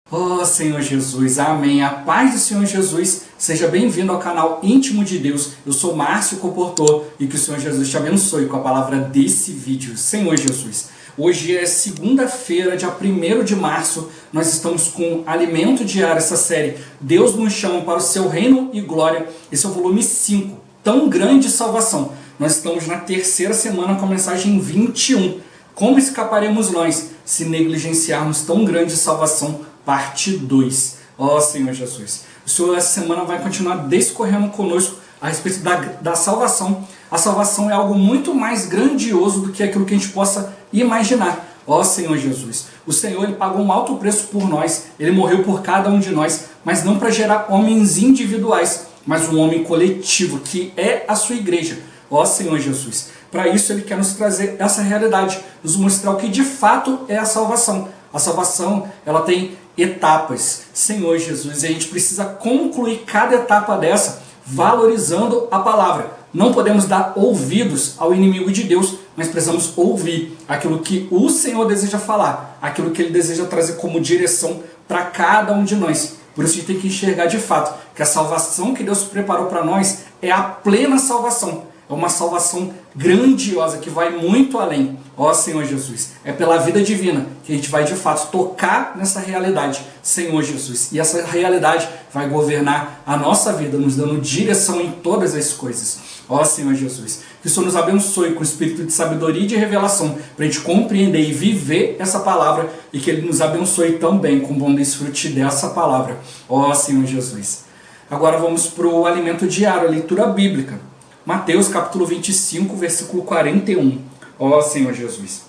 Oh Senhor Jesus, amém. A paz do Senhor Jesus, seja bem-vindo ao canal Íntimo de Deus. Eu sou Márcio Comportor e que o Senhor Jesus te abençoe com a palavra desse vídeo. Senhor Jesus, hoje é segunda-feira, dia 1º de março, nós estamos com Alimento Diário, essa série Deus nos chama para o seu reino e glória. Esse é o volume 5, Tão Grande Salvação. Nós estamos na terceira semana com a mensagem 21. Como escaparemos nós se negligenciarmos tão grande salvação? Parte 2. Ó Senhor Jesus, o Senhor essa semana vai continuar discorrendo conosco a respeito da salvação. A salvação é algo muito mais grandioso do que aquilo que a gente possa imaginar. Ó Senhor Jesus, o Senhor ele pagou um alto preço por nós, Ele morreu por cada um de nós, mas não para gerar homens individuais, mas um homem coletivo, que é a sua igreja. Ó Senhor Jesus, para isso Ele quer nos trazer essa realidade, nos mostrar o que de fato é a salvação. A salvação, ela tem etapas, Senhor Jesus, e a gente precisa concluir cada etapa dessa valorizando a palavra. Não podemos dar ouvidos ao inimigo de Deus, mas precisamos ouvir aquilo que o Senhor deseja falar, aquilo que Ele deseja trazer como direção para cada um de nós. Por isso a gente tem que enxergar de fato que a salvação que Deus preparou para nós é a plena salvação. É uma salvação grandiosa que vai muito além. Ó Senhor Jesus, é pela vida divina que a gente vai de fato tocar nessa realidade, Senhor Jesus. E essa realidade vai governar a nossa vida, nos dando direção em todas as coisas. Ó Senhor Jesus, que o Senhor nos abençoe com o espírito de sabedoria e de revelação, para a gente compreender e viver essa palavra, e que Ele nos abençoe também com o bom desfrute dessa palavra. Ó Senhor Jesus. Agora vamos para o alimento diário, a leitura bíblica. Mateus capítulo 25, versículo 41. Ó Senhor Jesus.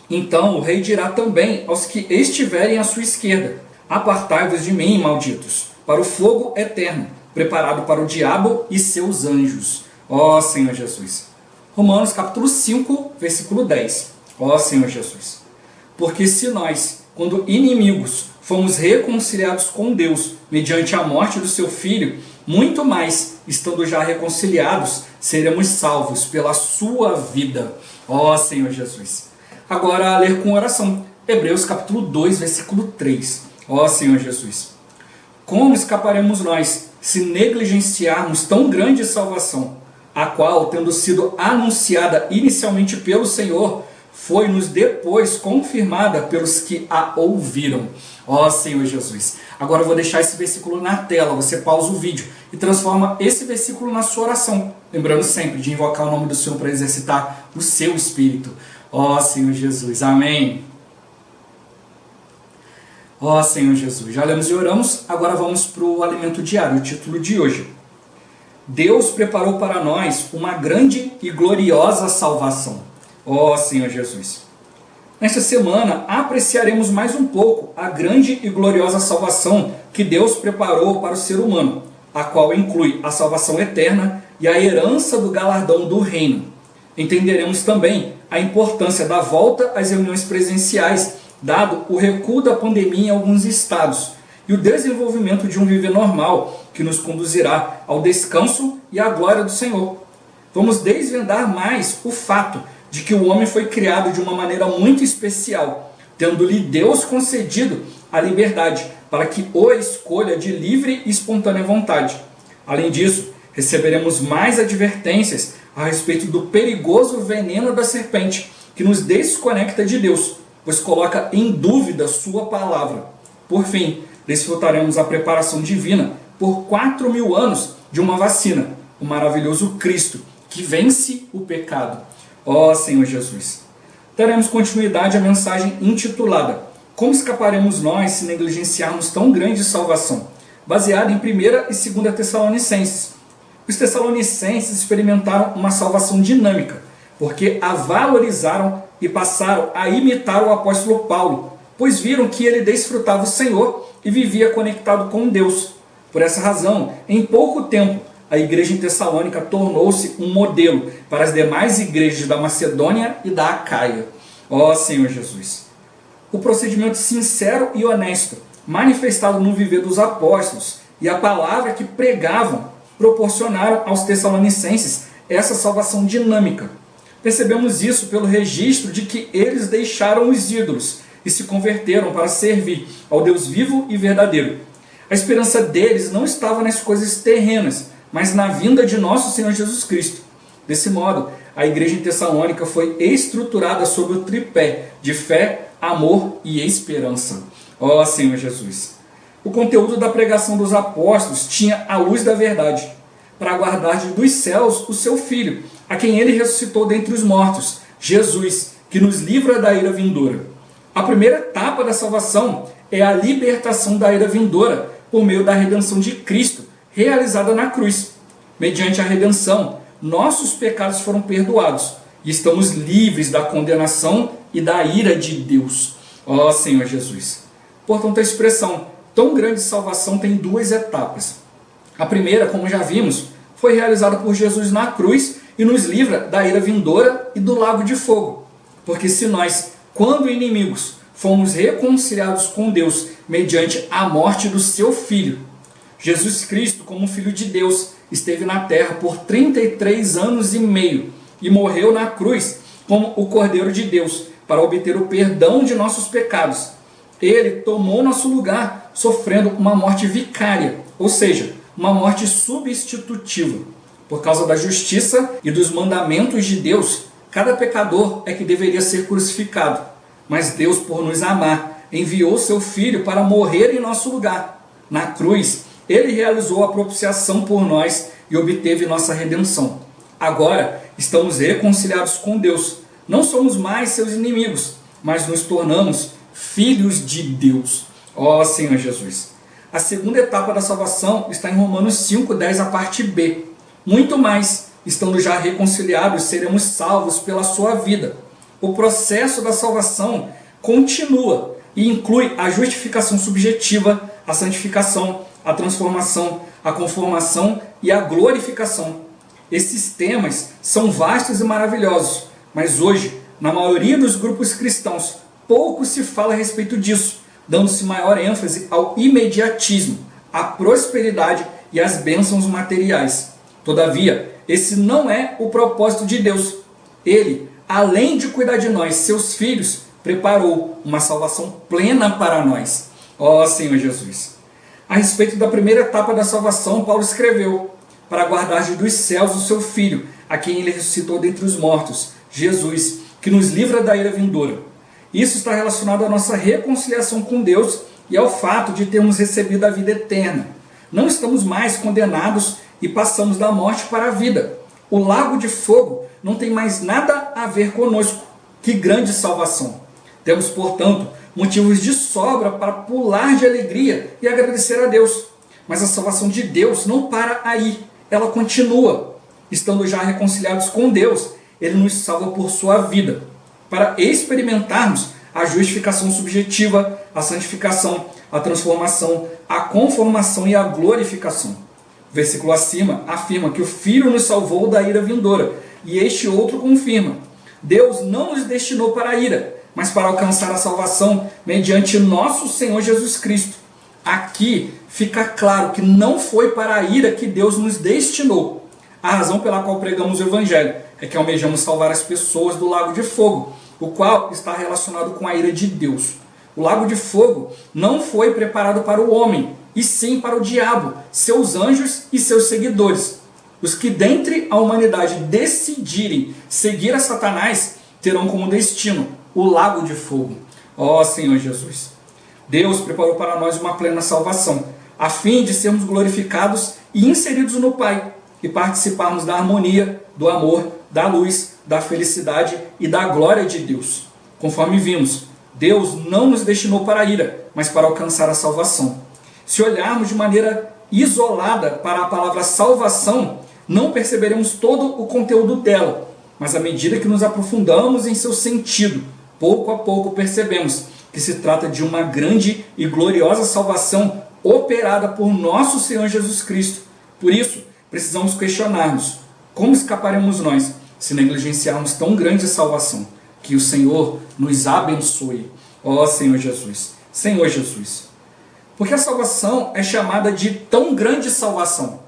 Então o rei dirá também aos que estiverem à sua esquerda: apartai-vos de mim, malditos, para o fogo eterno, preparado para o diabo e seus anjos. Ó Senhor Jesus. Romanos capítulo 5, versículo 10. Ó Senhor Jesus. Porque se nós, quando inimigos, fomos reconciliados com Deus mediante a morte do seu Filho, muito mais, estando já reconciliados, seremos salvos pela sua vida. Ó Senhor Jesus. Agora a ler com oração. Hebreus capítulo 2, versículo 3. Ó Senhor Jesus. Como escaparemos nós se negligenciarmos tão grande salvação, a qual, tendo sido anunciada inicialmente pelo Senhor, foi-nos depois confirmada pelos que a ouviram. Ó Senhor Jesus. Agora eu vou deixar esse versículo na tela, você pausa o vídeo e transforma esse versículo na sua oração. Lembrando sempre de invocar o nome do Senhor para exercitar o seu espírito. Ó Senhor Jesus, amém. Ó Senhor Jesus, já lemos e oramos, agora vamos para o alimento diário, o título de hoje. Deus preparou para nós uma grande e gloriosa salvação. Ó Senhor Jesus. Nesta semana, apreciaremos mais um pouco a grande e gloriosa salvação que Deus preparou para o ser humano, a qual inclui a salvação eterna e a herança do galardão do reino. Entenderemos também a importância da volta às reuniões presenciais, dado o recuo da pandemia em alguns estados, e o desenvolvimento de um viver normal que nos conduzirá ao descanso e à glória do Senhor. Vamos desvendar mais o fato de que o homem foi criado de uma maneira muito especial, tendo-lhe Deus concedido a liberdade para que o escolha de livre e espontânea vontade. Além disso, receberemos mais advertências a respeito do perigoso veneno da serpente, que nos desconecta de Deus, pois coloca em dúvida sua palavra. Por fim, desfrutaremos a preparação divina por 4.000 anos de uma vacina, o maravilhoso Cristo, que vence o pecado. Ó Senhor Jesus. Daremos continuidade à mensagem intitulada Como escaparemos nós se negligenciarmos tão grande salvação? Baseada em 1ª e 2ª Tessalonicenses. Os tessalonicenses experimentaram uma salvação dinâmica, porque a valorizaram e passaram a imitar o apóstolo Paulo, pois viram que ele desfrutava o Senhor e vivia conectado com Deus. Por essa razão, em pouco tempo, a igreja em Tessalônica tornou-se um modelo para as demais igrejas da Macedônia e da Acaia. Ó Senhor Jesus. O procedimento sincero e honesto, manifestado no viver dos apóstolos, e a palavra que pregavam, proporcionaram aos tessalonicenses essa salvação dinâmica. Percebemos isso pelo registro de que eles deixaram os ídolos, e se converteram para servir ao Deus vivo e verdadeiro. A esperança deles não estava nas coisas terrenas, mas na vinda de nosso Senhor Jesus Cristo. Desse modo, a igreja em Tessalônica foi estruturada sobre o tripé de fé, amor e esperança. Ó Senhor Jesus! O conteúdo da pregação dos apóstolos tinha a luz da verdade, para aguardar dos céus o seu Filho, a quem ele ressuscitou dentre os mortos, Jesus, que nos livra da ira vindoura. A primeira etapa da salvação é a libertação da ira vindoura por meio da redenção de Cristo, realizada na cruz. Mediante a redenção, nossos pecados foram perdoados e estamos livres da condenação e da ira de Deus. Ó Senhor Jesus! Portanto, a expressão tão grande salvação tem duas etapas. A primeira, como já vimos, foi realizada por Jesus na cruz e nos livra da ira vindoura e do lago de fogo. Porque se nós, quando inimigos, fomos reconciliados com Deus mediante a morte do seu Filho, Jesus Cristo, como Filho de Deus, esteve na terra por 33 anos e meio e morreu na cruz como o Cordeiro de Deus para obter o perdão de nossos pecados. Ele tomou nosso lugar, sofrendo uma morte vicária, ou seja, uma morte substitutiva. Por causa da justiça e dos mandamentos de Deus, cada pecador é que deveria ser crucificado. Mas Deus, por nos amar, enviou seu Filho para morrer em nosso lugar. Na cruz, ele realizou a propiciação por nós e obteve nossa redenção. Agora, estamos reconciliados com Deus. Não somos mais seus inimigos, mas nos tornamos filhos de Deus. Ó Senhor Jesus! A segunda etapa da salvação está em Romanos 5:10, a parte B. Muito mais, estando já reconciliados, seremos salvos pela sua vida. O processo da salvação continua e inclui a justificação subjetiva, a santificação, a transformação, a conformação e a glorificação. Esses temas são vastos e maravilhosos, mas hoje, na maioria dos grupos cristãos, pouco se fala a respeito disso, dando-se maior ênfase ao imediatismo, à prosperidade e às bênçãos materiais. Todavia, esse não é o propósito de Deus. Ele, além de cuidar de nós, seus filhos, preparou uma salvação plena para nós. Ó Senhor Jesus! A respeito da primeira etapa da salvação, Paulo escreveu: para guardar dos céus o seu Filho, a quem ele ressuscitou dentre os mortos, Jesus, que nos livra da ira vindoura. Isso está relacionado à nossa reconciliação com Deus e ao fato de termos recebido a vida eterna. Não estamos mais condenados e passamos da morte para a vida. O lago de fogo não tem mais nada a ver conosco. Que grande salvação! Temos, portanto, motivos de sobra para pular de alegria e agradecer a Deus. Mas a salvação de Deus não para aí, ela continua. Estando já reconciliados com Deus, Ele nos salva por sua vida, para experimentarmos a justificação subjetiva, a santificação, a transformação, a conformação e a glorificação. O versículo acima afirma que o Filho nos salvou da ira vindoura, e este outro confirma: Deus não nos destinou para a ira, mas para alcançar a salvação mediante nosso Senhor Jesus Cristo. Aqui fica claro que não foi para a ira que Deus nos destinou. A razão pela qual pregamos o Evangelho é que almejamos salvar as pessoas do lago de fogo, o qual está relacionado com a ira de Deus. O lago de fogo não foi preparado para o homem, e sim para o diabo, seus anjos e seus seguidores. Os que dentre a humanidade decidirem seguir a Satanás terão como destino o lago de fogo. Ó Senhor Jesus! Deus preparou para nós uma plena salvação, a fim de sermos glorificados e inseridos no Pai, e participarmos da harmonia, do amor, da luz, da felicidade e da glória de Deus. Conforme vimos, Deus não nos destinou para a ira, mas para alcançar a salvação. Se olharmos de maneira isolada para a palavra salvação, não perceberemos todo o conteúdo dela, mas à medida que nos aprofundamos em seu sentido, pouco a pouco percebemos que se trata de uma grande e gloriosa salvação operada por nosso Senhor Jesus Cristo. Por isso, precisamos questionar-nos: como escaparemos nós se negligenciarmos tão grande salvação? Que o Senhor nos abençoe. Ó Senhor Jesus! Senhor Jesus! Porque a salvação é chamada de tão grande salvação?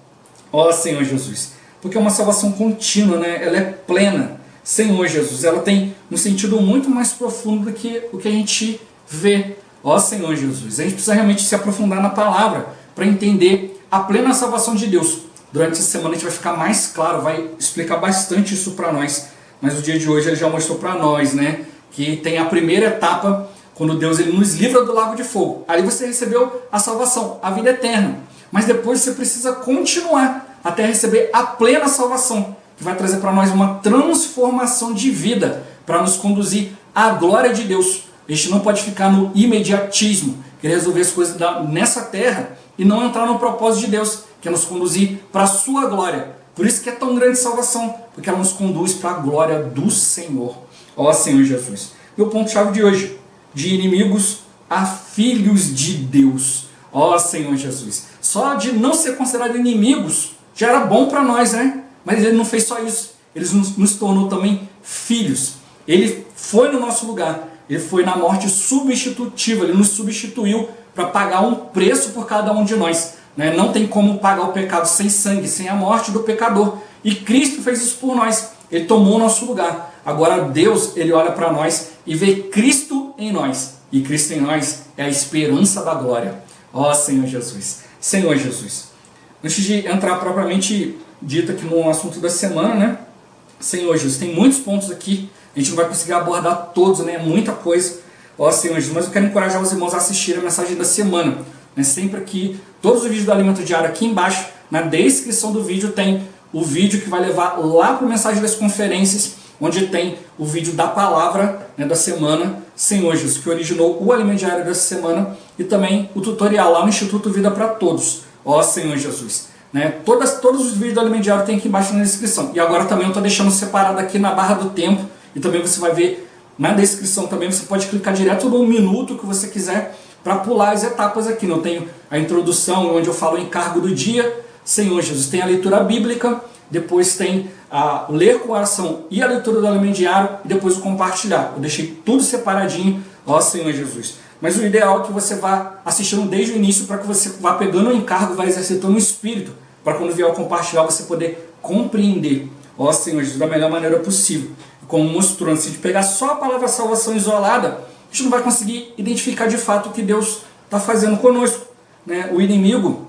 Ó Senhor Jesus! Porque é uma salvação contínua, né? Ela é plena. Senhor Jesus, ela tem um sentido muito mais profundo do que o que a gente ver. Ó Senhor Jesus, a gente precisa realmente se aprofundar na palavra para entender a plena salvação de Deus. Durante essa semana a gente vai ficar mais claro, vai explicar bastante isso para nós. Mas o dia de hoje ele já mostrou para nós, né, que tem a primeira etapa, quando Deus ele nos livra do lago de fogo. Ali você recebeu a salvação, a vida eterna. Mas depois você precisa continuar até receber a plena salvação, que vai trazer para nós uma transformação de vida, para nos conduzir à glória de Deus. A gente não pode ficar no imediatismo, querer resolver as coisas nessa terra e não entrar no propósito de Deus, que é nos conduzir para a sua glória. Por isso que é tão grande salvação, porque ela nos conduz para a glória do Senhor. Ó Senhor Jesus. E o ponto-chave de hoje, de inimigos a filhos de Deus. Ó Senhor Jesus. Só de não ser considerado inimigos já era bom para nós, né? Mas ele não fez só isso. Ele nos tornou também filhos. Ele foi no nosso lugar. Ele foi na morte substitutiva. Ele nos substituiu para pagar um preço por cada um de nós. Né? Não tem como pagar o pecado sem sangue, sem a morte do pecador. E Cristo fez isso por nós. Ele tomou o nosso lugar. Agora Deus, ele olha para nós e vê Cristo em nós. E Cristo em nós é a esperança da glória. Ó Senhor Jesus. Senhor Jesus. Antes de entrar propriamente dito aqui no assunto da semana, né? Senhor Jesus, tem muitos pontos aqui. A gente não vai conseguir abordar todos, né? Muita coisa. Ó Senhor Jesus, mas eu quero encorajar os irmãos a assistirem a mensagem da semana. Né? Sempre aqui, todos os vídeos do Alimento Diário aqui embaixo, na descrição do vídeo tem o vídeo que vai levar lá para a mensagem das conferências, onde tem o vídeo da palavra, né, da semana, Senhor Jesus, que originou o Alimento Diário dessa semana, e também o tutorial lá no Instituto Vida para Todos. Ó Senhor Jesus. Né? Todos os vídeos do Alimento Diário tem aqui embaixo na descrição. E agora também eu estou deixando separado aqui na barra do tempo, e também você vai ver na descrição também, você pode clicar direto no minuto que você quiser para pular as etapas aqui. Eu tenho a introdução, onde eu falo o encargo do dia, Senhor Jesus, tem a leitura bíblica, depois tem a ler com oração e a leitura do Alimento Diário, e depois o compartilhar. Eu deixei tudo separadinho, ó Senhor Jesus. Mas o ideal é que você vá assistindo desde o início, para que você vá pegando o encargo, vá exercitando o espírito, para quando vier ao compartilhar você poder compreender, ó Senhor Jesus, da melhor maneira possível. Como mostrou, se a gente pegar só a palavra salvação isolada, a gente não vai conseguir identificar de fato o que Deus está fazendo conosco. Né? O inimigo,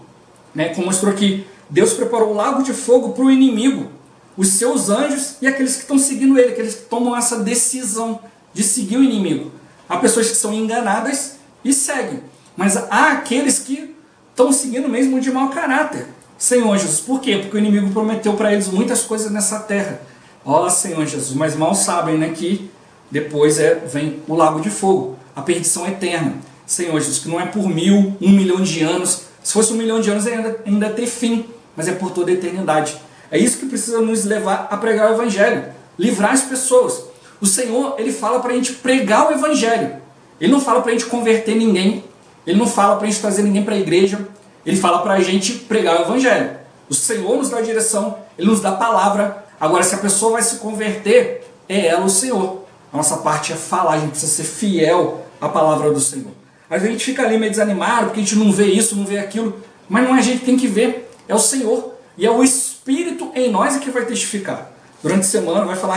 né, como mostrou aqui, Deus preparou o lago de fogo para o inimigo, os seus anjos e aqueles que estão seguindo ele, aqueles que tomam essa decisão de seguir o inimigo. Há pessoas que são enganadas e seguem, mas há aqueles que estão seguindo mesmo de mau caráter. Senhor Jesus, por quê? Porque o inimigo prometeu para eles muitas coisas nessa terra. Ó Senhor Jesus, mas mal sabem, né, que depois vem o lago de fogo, a perdição eterna. Senhor Jesus, que não é por 1.000, 1 milhão de anos. Se fosse 1 milhão de anos ainda ter fim, mas é por toda a eternidade. É isso que precisa nos levar a pregar o Evangelho, livrar as pessoas. O Senhor, ele fala para a gente pregar o Evangelho. Ele não fala para a gente converter ninguém, ele não fala para a gente trazer ninguém para a igreja, ele fala para a gente pregar o Evangelho. O Senhor nos dá a direção, ele nos dá a palavra. Agora, se a pessoa vai se converter, é ela o Senhor. A nossa parte é falar, a gente precisa ser fiel à palavra do Senhor. Às vezes a gente fica ali meio desanimado, porque a gente não vê isso, não vê aquilo, mas não é a gente que tem que ver, é o Senhor. E é o Espírito em nós que vai testificar. Durante a semana vai falar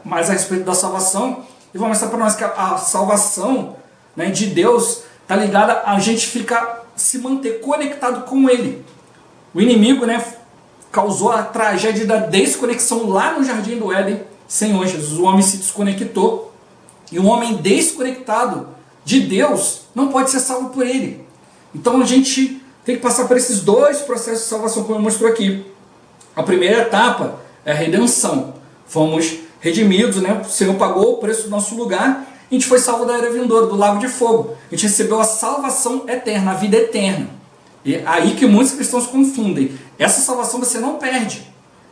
mais a respeito da salvação, e vai mostrar para nós que a salvação, né, de Deus está ligada a gente se manter conectado com Ele. O inimigo, né, causou a tragédia da desconexão lá no Jardim do Éden. Senhor Jesus, o homem se desconectou, e um homem desconectado de Deus não pode ser salvo por Ele. Então a gente tem que passar por esses dois processos de salvação, como eu mostrou aqui. A primeira etapa é a redenção. Fomos redimidos, né? O Senhor pagou o preço do nosso lugar, e a gente foi salvo da era vindoura, do lago de fogo. A gente recebeu a salvação eterna, a vida eterna. E é aí que muitos cristãos confundem. Essa salvação você não perde.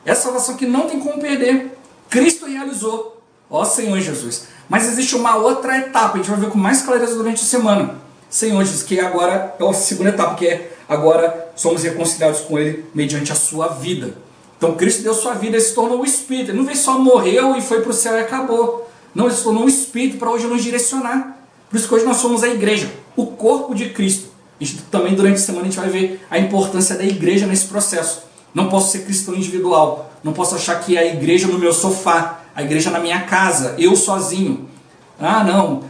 Essa salvação que não tem como perder. Cristo realizou. Ó Senhor Jesus. Mas existe uma outra etapa, a gente vai ver com mais clareza durante a semana. Senhor Jesus, que agora é a segunda etapa, que é agora somos reconciliados com Ele mediante a sua vida. Então Cristo deu sua vida, Ele se tornou o Espírito. Ele não veio só morreu e foi para o céu e acabou. Não, Ele se tornou um Espírito para hoje nos direcionar. Por isso que hoje nós somos a igreja, o corpo de Cristo. E também durante a semana a gente vai ver a importância da igreja nesse processo. Não posso ser cristão individual. Não posso achar que é a igreja no meu sofá, a igreja na minha casa, eu sozinho. Ah, não,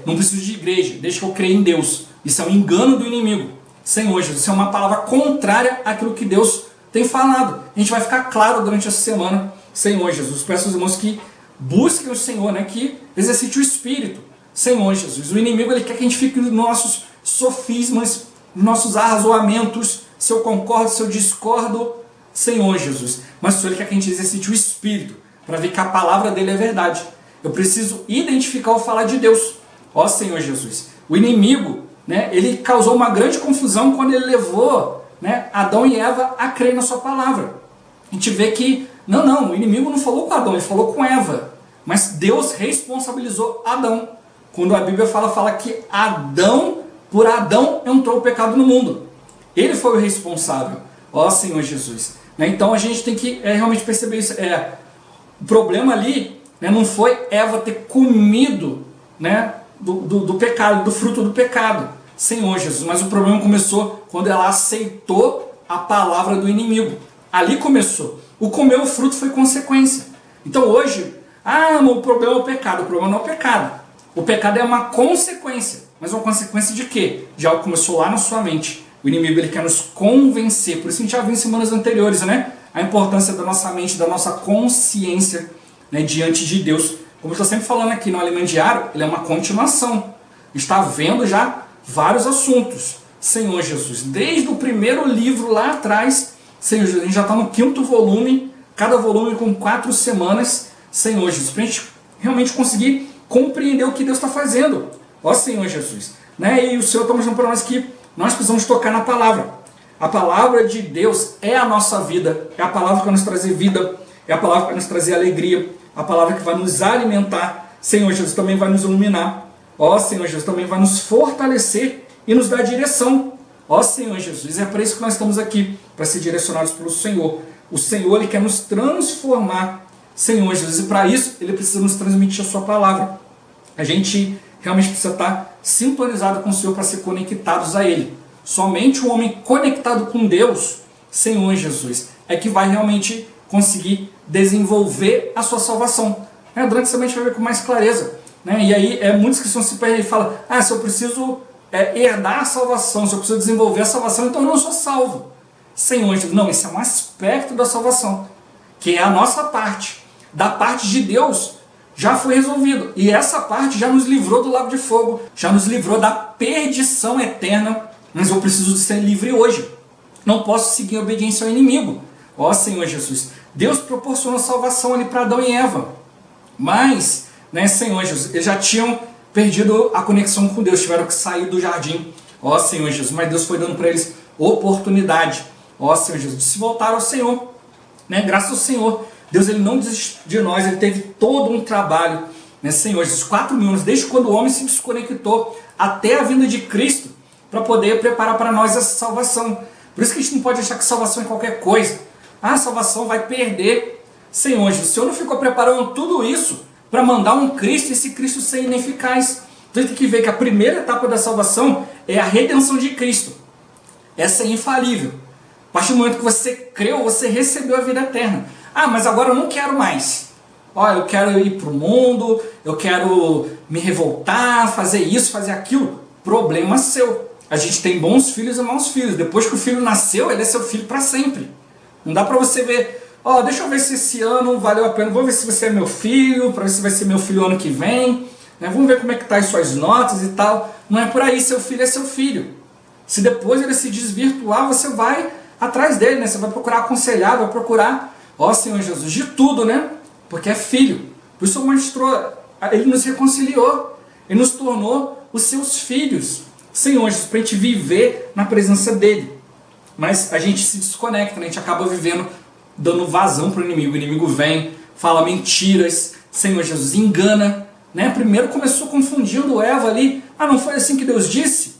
não preciso de igreja, desde que eu creia em Deus. Isso é um engano do inimigo. Senhor Jesus, isso é uma palavra contrária àquilo que Deus tem falado. A gente vai ficar claro durante essa semana. Senhor Jesus, peço aos irmãos que busquem o Senhor, né, que exercite o Espírito. Senhor Jesus, o inimigo ele quer que a gente fique nos nossos sofismas, nos nossos arrazoamentos, se eu concordo, se eu discordo, Senhor Jesus. Mas o Senhor ele quer que a gente exercite o Espírito, para ver que a palavra dele é verdade. Eu preciso identificar o falar de Deus. Ó Senhor Jesus, o inimigo, né, ele causou uma grande confusão quando ele levou, né, Adão e Eva a crer na sua palavra. A gente vê que, não, o inimigo não falou com Adão, ele falou com Eva. Mas Deus responsabilizou Adão. Quando a Bíblia fala que por Adão entrou o pecado no mundo. Ele foi o responsável. Ó Senhor Jesus. Então a gente tem que realmente perceber isso. O problema ali, né, não foi Eva ter comido, né, do pecado, do fruto do pecado. Senhor Jesus. Mas o problema começou quando ela aceitou a palavra do inimigo. Ali começou. O comer o fruto foi consequência. Então hoje, o problema é o pecado. O problema não é o pecado. O pecado é uma consequência. Mas uma consequência de quê? De algo que começou lá na sua mente. O inimigo ele quer nos convencer. Por isso a gente já viu em semanas anteriores, né? A importância da nossa mente, da nossa consciência, né, diante de Deus. Como eu estou sempre falando aqui no Alimento Diário, ele é uma continuação. Está vendo já vários assuntos. Senhor Jesus, desde o primeiro livro lá atrás, Senhor Jesus, a gente já está no 5º volume, cada volume com 4 semanas. Senhor Jesus, para a gente realmente conseguir compreender o que Deus está fazendo. Ó Senhor Jesus. Né? E o Senhor está mostrando para nós que nós precisamos tocar na palavra. A palavra de Deus é a nossa vida. É a palavra que vai nos trazer vida. É a palavra que vai nos trazer alegria. A palavra que vai nos alimentar. Senhor Jesus também vai nos iluminar. Ó Senhor Jesus também vai nos fortalecer e nos dar direção. Ó Senhor Jesus. É para isso que nós estamos aqui. Para ser direcionados pelo Senhor. O Senhor ele quer nos transformar. Senhor Jesus. E para isso ele precisa nos transmitir a sua palavra. A gente realmente precisa estar sintonizado com o Senhor para ser conectados a Ele. Somente um homem conectado com Deus, Senhor Jesus, é que vai realmente conseguir desenvolver a sua salvação. Durante essa semana a gente vai ver com mais clareza. E aí muitos cristãos se perdem e falam, se eu preciso herdar a salvação, se eu preciso desenvolver a salvação, então eu não sou salvo. Senhor Jesus, não, esse é um aspecto da salvação, que é a nossa parte. Da parte de Deus, já foi resolvido. E essa parte já nos livrou do lago de fogo, já nos livrou da perdição eterna, mas eu preciso de ser livre hoje. Não posso seguir a obediência ao inimigo. Ó Senhor Jesus, Deus proporcionou salvação ali para Adão e Eva. Mas, Senhor Jesus, eles já tinham perdido a conexão com Deus, tiveram que sair do jardim. Ó Senhor Jesus, mas Deus foi dando para eles oportunidade. Ó Senhor Jesus, de se voltar ao Senhor. Graças ao Senhor, Deus ele não desistiu de nós, ele teve todo um trabalho, Senhor, esses 4.000 anos, desde quando o homem se desconectou até a vinda de Cristo, para poder preparar para nós essa salvação. Por isso que a gente não pode achar que salvação é qualquer coisa. A salvação vai perder. Senhor, o Senhor não ficou preparando tudo isso para mandar um Cristo e esse Cristo ser ineficaz. Então a gente tem que ver que a primeira etapa da salvação é a redenção de Cristo. Essa é infalível. A partir do momento que você creu, você recebeu a vida eterna. Mas agora eu não quero mais. Eu quero ir para o mundo, eu quero me revoltar, fazer isso, fazer aquilo. Problema seu. A gente tem bons filhos e maus filhos. Depois que o filho nasceu, ele é seu filho para sempre. Não dá para você ver, deixa eu ver se esse ano valeu a pena, vamos ver se você é meu filho, para ver se vai ser meu filho ano que vem. Vamos ver como é que tá as suas notas e tal. Não é por aí, seu filho é seu filho. Se depois ele se desvirtuar, você vai atrás dele, Você vai procurar aconselhar, vai procurar... Ó Senhor Jesus, de tudo, Porque é filho. Por isso o mostrou, ele nos reconciliou. Ele nos tornou os seus filhos. Senhor Jesus, para a gente viver na presença dele. Mas a gente se desconecta, A gente acaba vivendo, dando vazão para o inimigo. O inimigo vem, fala mentiras. Senhor Jesus, engana. Primeiro começou confundindo Eva ali. Não foi assim que Deus disse?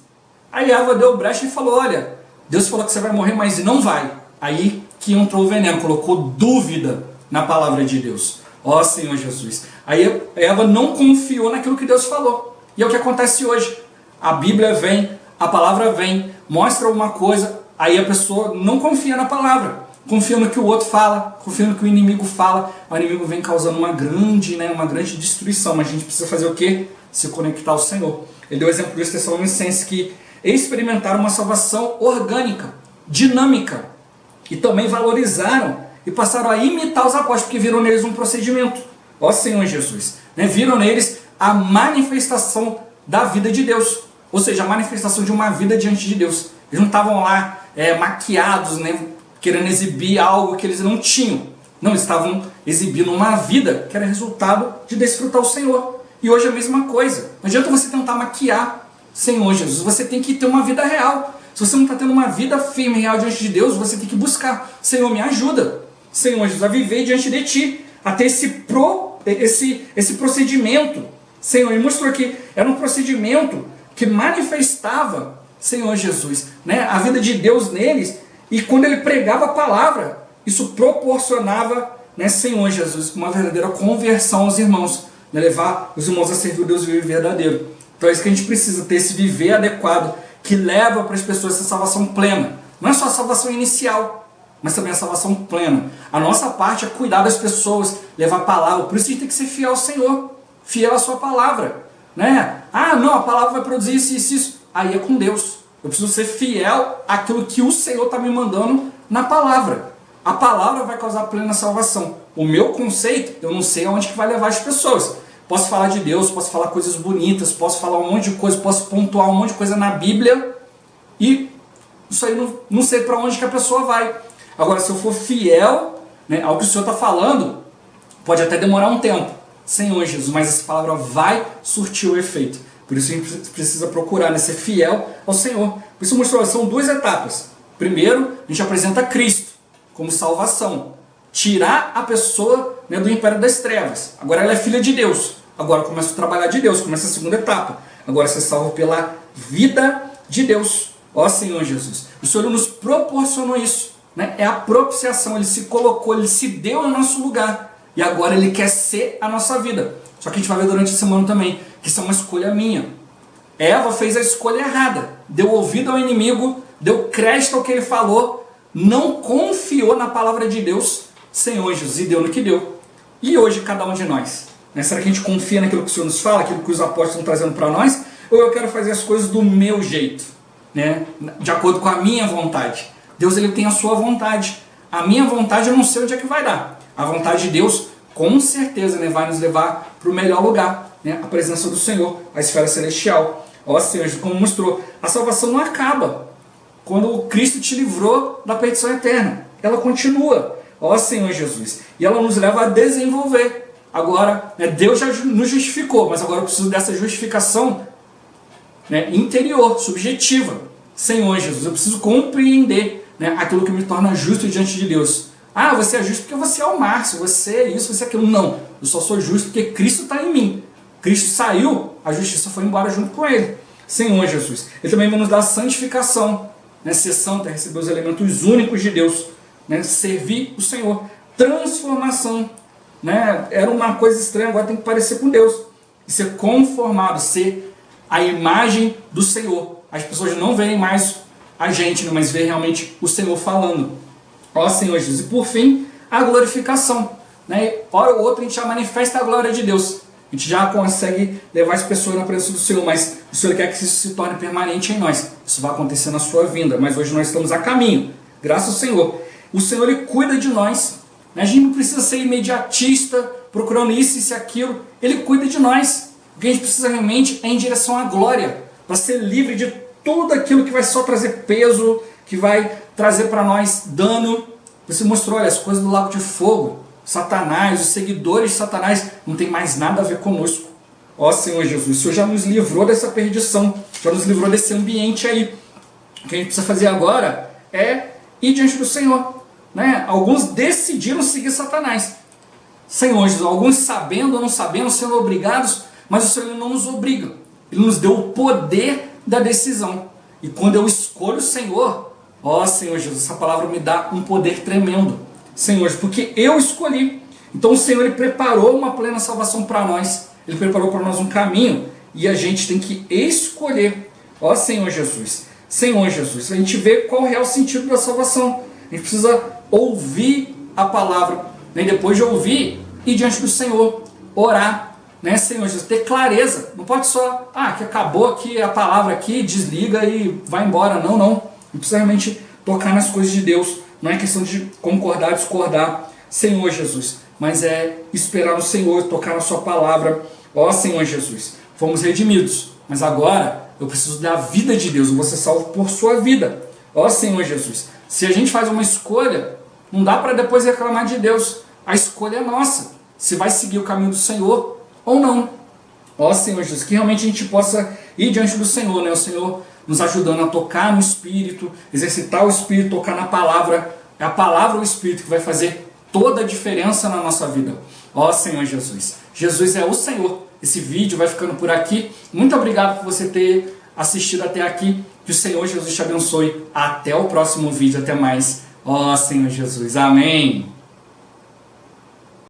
Aí Eva deu brecha e falou, olha, Deus falou que você vai morrer, mas não vai. Aí que entrou o veneno, colocou dúvida na palavra de Deus. Ó Senhor Jesus. Aí Eva não confiou naquilo que Deus falou. E é o que acontece hoje. A Bíblia vem, a palavra vem, mostra uma coisa, aí a pessoa não confia na palavra. confia no que o outro fala, confia no que o inimigo fala. O inimigo vem causando uma grande destruição, mas a gente precisa fazer o quê? Se conectar ao Senhor. Ele deu o exemplo dos Tessalonicenses que experimentaram uma salvação orgânica, dinâmica, e também valorizaram e passaram a imitar os apóstolos, porque viram neles um procedimento. Ó Senhor Jesus, né? Viram neles a manifestação da vida de Deus, ou seja, a manifestação de uma vida diante de Deus. Eles não estavam lá maquiados, né, querendo exibir algo que eles não tinham. Não, eles estavam exibindo uma vida que era resultado de desfrutar o Senhor. E hoje é a mesma coisa. Não adianta você tentar maquiar Senhor Jesus, você tem que ter uma vida real. Se você não está tendo uma vida firme e real diante de Deus, você tem que buscar. Senhor, me ajuda, Senhor Jesus, a viver diante de Ti, a ter esse procedimento. Senhor, Ele mostrou que era um procedimento que manifestava, Senhor Jesus, né, a vida de Deus neles, e quando Ele pregava a palavra, isso proporcionava, né, Senhor Jesus, uma verdadeira conversão aos irmãos, né, levar os irmãos a servir o Deus vivo e verdadeiro. Então é isso que a gente precisa, ter esse viver adequado, que leva para as pessoas essa salvação plena. Não é só a salvação inicial, mas também a salvação plena. A nossa parte é cuidar das pessoas, levar a palavra. Por isso a gente tem que ser fiel ao Senhor, fiel à sua palavra, né? Ah, não, a palavra vai produzir isso, isso, isso. Aí é com Deus. Eu preciso ser fiel àquilo que o Senhor está me mandando na palavra. A palavra vai causar plena salvação. O meu conceito, eu não sei aonde que vai levar as pessoas. Posso falar de Deus, posso falar coisas bonitas, posso falar um monte de coisa, posso pontuar um monte de coisa na Bíblia, e isso aí não sei para onde que a pessoa vai. Agora, se eu for fiel, né, ao que o Senhor está falando, pode até demorar um tempo, Senhor Jesus, mas essa palavra vai surtir o efeito. Por isso a gente precisa procurar, né, ser fiel ao Senhor. Por isso mostrou, são duas etapas. Primeiro, a gente apresenta Cristo como salvação. Tirar a pessoa, né, do império das trevas. Agora ela é filha de Deus. Agora começa a trabalhar de Deus, começa a segunda etapa. Agora você é salvo pela vida de Deus. Ó Senhor Jesus. O Senhor nos proporcionou isso, né? É a propiciação. Ele se colocou, Ele se deu no nosso lugar. E agora Ele quer ser a nossa vida. Só que a gente vai ver durante a semana também que isso é uma escolha minha. Eva fez a escolha errada. Deu ouvido ao inimigo, deu crédito ao que ele falou, não confiou na palavra de Deus, Senhor Jesus, e deu no que deu. E hoje cada um de nós, né? Será que a gente confia naquilo que o Senhor nos fala, aquilo que os apóstolos estão trazendo para nós? Ou eu quero fazer as coisas do meu jeito, né? De acordo com a minha vontade? Deus, Ele tem a sua vontade. A minha vontade eu não sei onde é que vai dar. A vontade de Deus, com certeza, né, vai nos levar para o melhor lugar, né? A presença do Senhor, a esfera celestial. Ó Senhor, como mostrou, a salvação não acaba quando Cristo te livrou da perdição eterna. Ela continua. Ó Senhor Jesus. E ela nos leva a desenvolver. Agora, né, Deus já nos justificou, mas agora eu preciso dessa justificação, né, interior, subjetiva. Senhor Jesus, eu preciso compreender, né, aquilo que me torna justo diante de Deus. Ah, você é justo porque você é o Márcio, você é isso, você é aquilo. Não, eu só sou justo porque Cristo está em mim. Cristo saiu, a justiça foi embora junto com Ele. Senhor Jesus. Ele também vai nos dar a santificação, né, ser santo é receber os elementos únicos de Deus, né, servir o Senhor. Transformação, né, era uma coisa estranha, agora tem que parecer com Deus. E ser conformado, ser a imagem do Senhor. As pessoas não veem mais a gente, né, mas veem realmente o Senhor falando. Ó Senhor Jesus. E por fim, a glorificação. Né? Hora ou outra a gente já manifesta a glória de Deus. A gente já consegue levar as pessoas na presença do Senhor, mas o Senhor quer que isso se torne permanente em nós. Isso vai acontecer na sua vinda, mas hoje nós estamos a caminho. Graças ao Senhor. O Senhor, Ele cuida de nós. A gente não precisa ser imediatista, procurando isso e aquilo. Ele cuida de nós. O que a gente precisa realmente é em direção à glória, para ser livre de tudo aquilo que vai só trazer peso, que vai trazer para nós dano. Você mostrou, olha, as coisas do lago de fogo, Satanás, os seguidores de Satanás, não tem mais nada a ver conosco. Ó Senhor Jesus, o Senhor já nos livrou dessa perdição, já nos livrou desse ambiente aí. O que a gente precisa fazer agora é ir diante do Senhor. Né? Alguns decidiram seguir Satanás. Senhor Jesus, alguns sabendo ou não sabendo, sendo obrigados, mas o Senhor, Ele não nos obriga. Ele nos deu o poder da decisão. E quando eu escolho o Senhor, ó Senhor Jesus, essa palavra me dá um poder tremendo. Senhor, porque eu escolhi. Então o Senhor, Ele preparou uma plena salvação para nós. Ele preparou para nós um caminho e a gente tem que escolher. Ó Senhor Jesus. Senhor Jesus, a gente vê qual é o sentido da salvação. A gente precisa ouvir a palavra, né? Depois de ouvir, ir diante do Senhor, orar, né, Senhor Jesus, ter clareza. Não pode só, que acabou aqui a palavra aqui, desliga e vai embora. Não, não. Não precisa realmente tocar nas coisas de Deus. Não é questão de concordar, discordar, Senhor Jesus, mas é esperar no Senhor, tocar na sua palavra. Ó Senhor Jesus, fomos redimidos, mas agora eu preciso da vida de Deus, eu vou ser salvo por sua vida. Ó Senhor Jesus, se a gente faz uma escolha, não dá para depois reclamar de Deus. A escolha é nossa, se vai seguir o caminho do Senhor ou não. Ó Senhor Jesus, que realmente a gente possa ir diante do Senhor, né? O Senhor nos ajudando a tocar no Espírito, exercitar o Espírito, tocar na palavra. É a palavra ou o Espírito que vai fazer toda a diferença na nossa vida. Ó Senhor Jesus, Jesus é o Senhor. Esse vídeo vai ficando por aqui. Muito obrigado por você ter assistido até aqui. Que o Senhor Jesus te abençoe. Até o próximo vídeo. Até mais. Ó Senhor Jesus. Amém.